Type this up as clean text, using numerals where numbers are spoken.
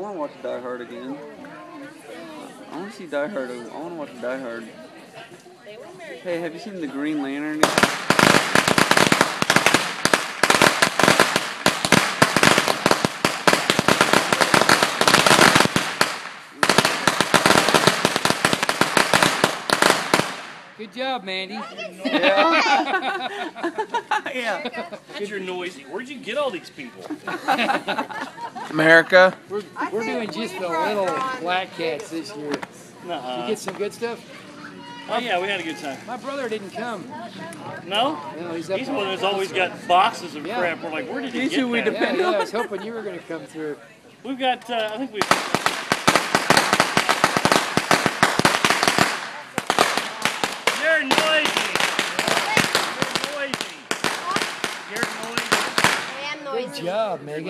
want to watch Die Hard again. I want to see Die Hard. I want to watch Die Hard. Hey, have you seen the Green Lantern? Good job, Mandy. Yeah. Yeah. You're noisy. Where'd you get all these people? America. We're doing just the little black cats this year. Nuh-uh. You get some good stuff? Oh yeah, we had a good time. My brother didn't come. No? No, he's up He's one that's always got boxes of Yeah. crap. We're like, where did he He's get who we that? depend Yeah, I was hoping you were going to come through. We've got, I think we've... You're noisy. You're noisy. You're noisy. Good job, Megan.